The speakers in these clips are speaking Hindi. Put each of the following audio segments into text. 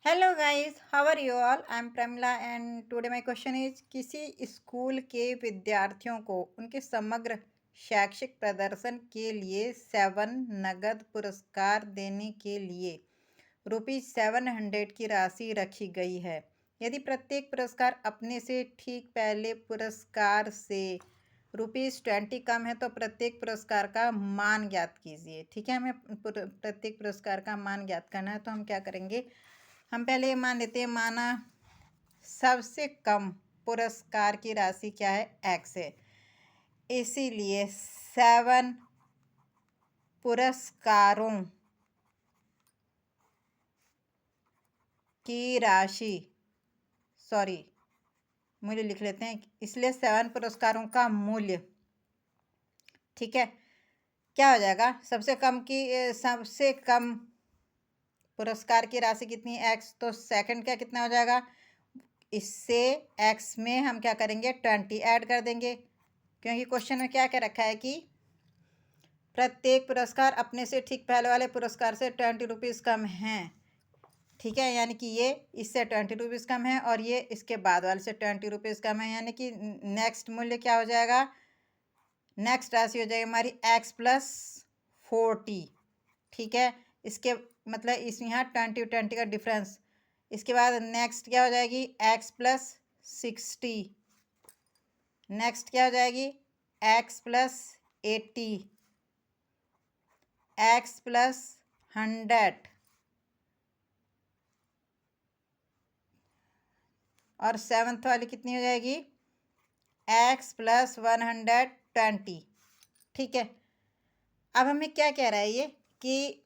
Hello guys, how are you all? I am Pramila and today my question is किसी स्कूल के विद्यार्थियों को उनके समग्र शैक्षिक प्रदर्शन के लिए 7 नगद पुरस्कार देने के लिए ₹700 की राशि रखी गई है। यदि प्रत्येक पुरस्कार अपने से ठीक पहले पुरस्कार से ₹20 कम है तो प्रत्येक पुरस्कार का मान ज्ञात कीजिए। ठीक है, हमें प्रत्येक पुरस्कार का मान ज्ञात करना है, तो हम क्या करेंगे, हम पहले ये मान लेते हैं, माना सबसे कम पुरस्कार की राशि क्या है, एक्स है। इसीलिए 7 पुरस्कारों की राशि, सॉरी, मूल्य लिख लेते हैं, इसलिए 7 पुरस्कारों का मूल्य, ठीक है, क्या हो जाएगा, सबसे कम पुरस्कार की राशि कितनी है, एक्स, तो सेकंड क्या कितना हो जाएगा, इससे एक्स में हम क्या करेंगे, 20 ऐड कर देंगे, क्योंकि क्वेश्चन में क्या क्या रखा है कि प्रत्येक पुरस्कार अपने से ठीक पहले वाले पुरस्कार से ₹20 कम हैं। ठीक है, यानी कि ये इससे ₹20 कम है और ये इसके बाद वाले से ₹20 कम है, यानी कि नेक्स्ट मूल्य क्या हो जाएगा, नेक्स्ट राशि हो जाएगी हमारी एक्स प्लस 40। ठीक है, इसके मतलब इस यहाँ 20 का डिफरेंस, इसके बाद नेक्स्ट क्या हो जाएगी, एक्स प्लस 60, नेक्स्ट क्या हो जाएगी, एक्स प्लस 80, एक्स प्लस 100 और सेवन्थ वाली कितनी हो जाएगी, एक्स प्लस 120। ठीक है, अब हमें क्या कह रहा है ये कि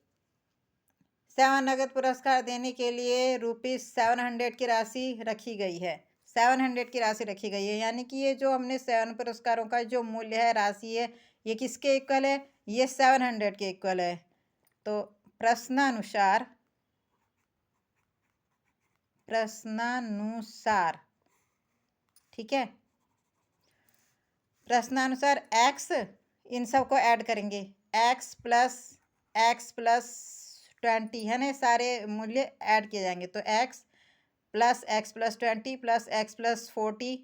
7 नगद पुरस्कार देने के लिए ₹700 की राशि रखी गई है, 700 की राशि रखी गई है, यानी कि ये जो हमने 7 पुरस्कारों का जो मूल्य है, राशि है, ये किसके इक्वल है, ये 700 के इक्वल है। तो प्रश्नानुसार ठीक है, प्रश्नानुसार एक्स, इन सबको ऐड करेंगे, एक्स प्लस 20 है ना, सारे मूल्य ऐड किए जाएंगे, तो x plus 20 plus x plus 40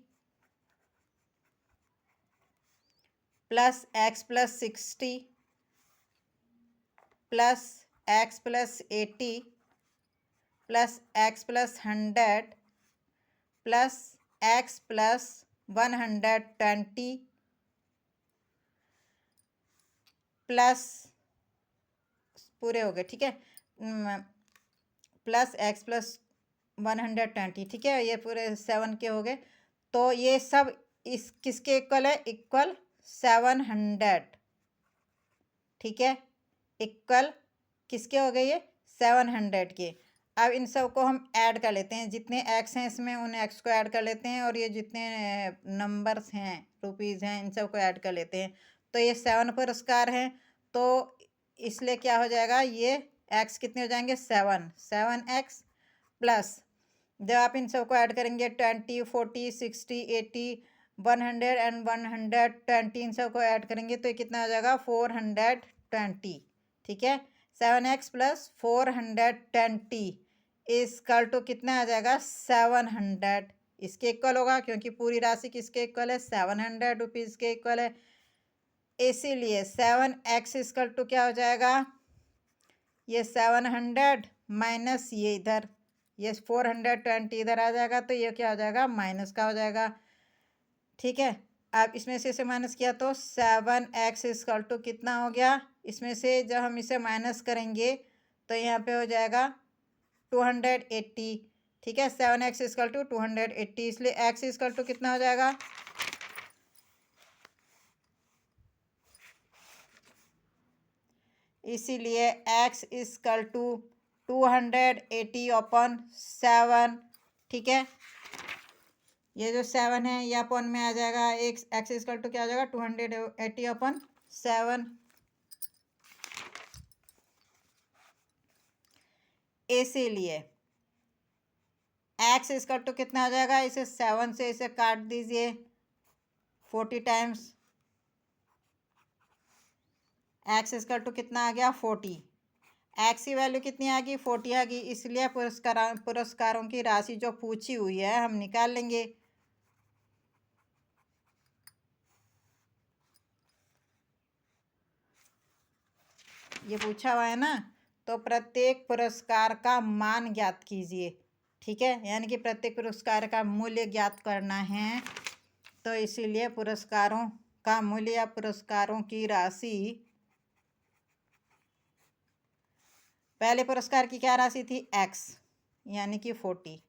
plus x plus 60 plus x plus 80 plus x plus 100 plus x plus 120 plus, पूरे हो गए, ठीक है, प्लस एक्स प्लस 120, ठीक है, ये पूरे 7 के हो गए, तो ये सब इस किसके इक्वल है, इक्वल 700। ठीक है, इक्वल किसके हो गए, ये 700 के। अब इन सब को हम ऐड कर लेते हैं, जितने एक्स हैं इसमें उन एक्स को ऐड कर लेते हैं, और ये जितने नंबर्स हैं, रुपीज़ हैं, इन सब को ऐड कर लेते हैं, तो ये 7 पुरस्कार हैं, तो इसलिए क्या हो जाएगा, ये एक्स कितने हो जाएंगे, 7 प्लस, जब आप इन सबको ऐड करेंगे 20 40 60 80 100 एंड 120, इन सबको ऐड करेंगे तो ये कितना हो जाएगा, 420। ठीक है, 7x प्लस 420 इजकल टू कितना आ जाएगा, 700, इसके इक्वल होगा, क्योंकि पूरी राशि किसके इक्वल है, 700 रुपीज़ के इक्वल है। इसीलिए 7x इजकल टू क्या हो जाएगा, ये 700 माइनस ये इधर, ये 420 इधर आ जाएगा, तो ये क्या हो जाएगा, माइनस का हो जाएगा। ठीक है, अब इसमें से इसे माइनस किया तो 7x इजकल टू कितना हो गया, इसमें से जब हम इसे माइनस करेंगे तो यहाँ पे हो जाएगा 280। ठीक है, 7x इजकल टू 280, इसलिए x इजकल टू कितना हो जाएगा, इसीलिए x इजकल टू 280/7। ठीक है, ये जो 7 है ये अपन में आ जाएगा, एक एक्स इजकल टू क्या हो जाएगा, 280/7। इसीलिए एक्स इजकल टू कितना हो जाएगा, इसे 7 से इसे काट दीजिए 40 टाइम्स, एक्स इजकल टू कितना आ गया, 40, एक्स की वैल्यू कितनी आ गई 40 आ गई, इसलिए पुरस्कारों की राशि जो पूछी हुई है हम निकाल लेंगे। ये पूछा हुआ है ना, तो प्रत्येक पुरस्कार का मान ज्ञात कीजिए। ठीक है, यानी कि प्रत्येक पुरस्कार का मूल्य ज्ञात करना है, तो इसीलिए पुरस्कारों का मूल्य या पुरस्कारों की राशि, पहले पुरस्कार की क्या राशि थी एक्स यानी कि 40,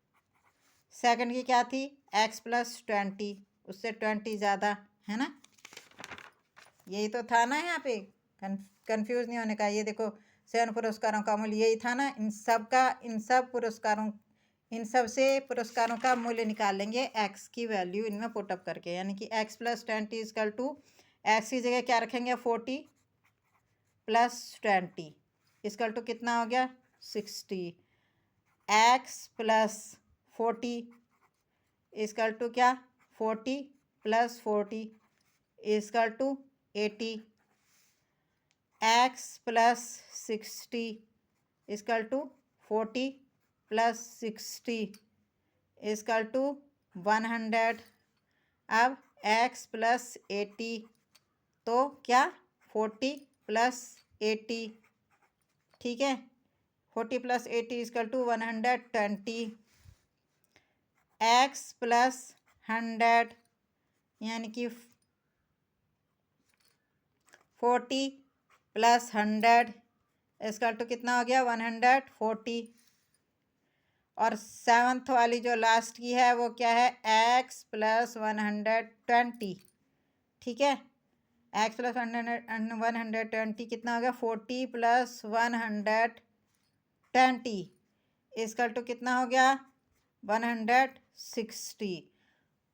सेकंड की क्या थी एक्स प्लस 20, उससे 20 ज़्यादा है ना, यही तो था ना यहाँ पे, कंफ्यूज नहीं होने का। ये देखो 7 पुरस्कारों का मूल्य यही था ना, इन सब से पुरस्कारों का मूल्य निकाल लेंगे एक्स की वैल्यू इनमें पुटअप करके, यानी कि x plus 20 is equal to x की जगह क्या रखेंगे 40 प्लस 20 इजकल टू कितना हो गया 60, एक्स प्लस 40 इजकल टू क्या 40 plus 40 is equal to 80, x plus 60 is equal to 40 plus 60 is equal to 100। अब एक्स प्लस 80, तो क्या 40 प्लस 80, ठीक है, 40 plus 80 is equal to 120, x plus 100 यानी कि 40 प्लस 100 इसका टू कितना हो गया 140। और 7th वाली जो लास्ट की है वो क्या है एक्स प्लस 120, ठीक है, एक्स प्लस 120 कितना हो गया 40 प्लस 120 इसका टू कितना हो गया 160।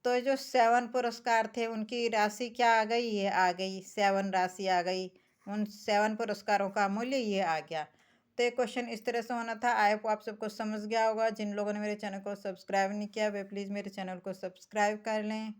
तो जो 7 पुरस्कार थे उनकी राशि क्या आ गई, ये आ गई 7 राशि आ गई, उन 7 पुरस्कारों का मूल्य ये आ गया। तो ये क्वेश्चन इस तरह से होना था। आई होप आप सबको समझ गया होगा। जिन लोगों ने मेरे चैनल को सब्सक्राइब नहीं किया वे प्लीज़ मेरे चैनल को सब्सक्राइब कर लें।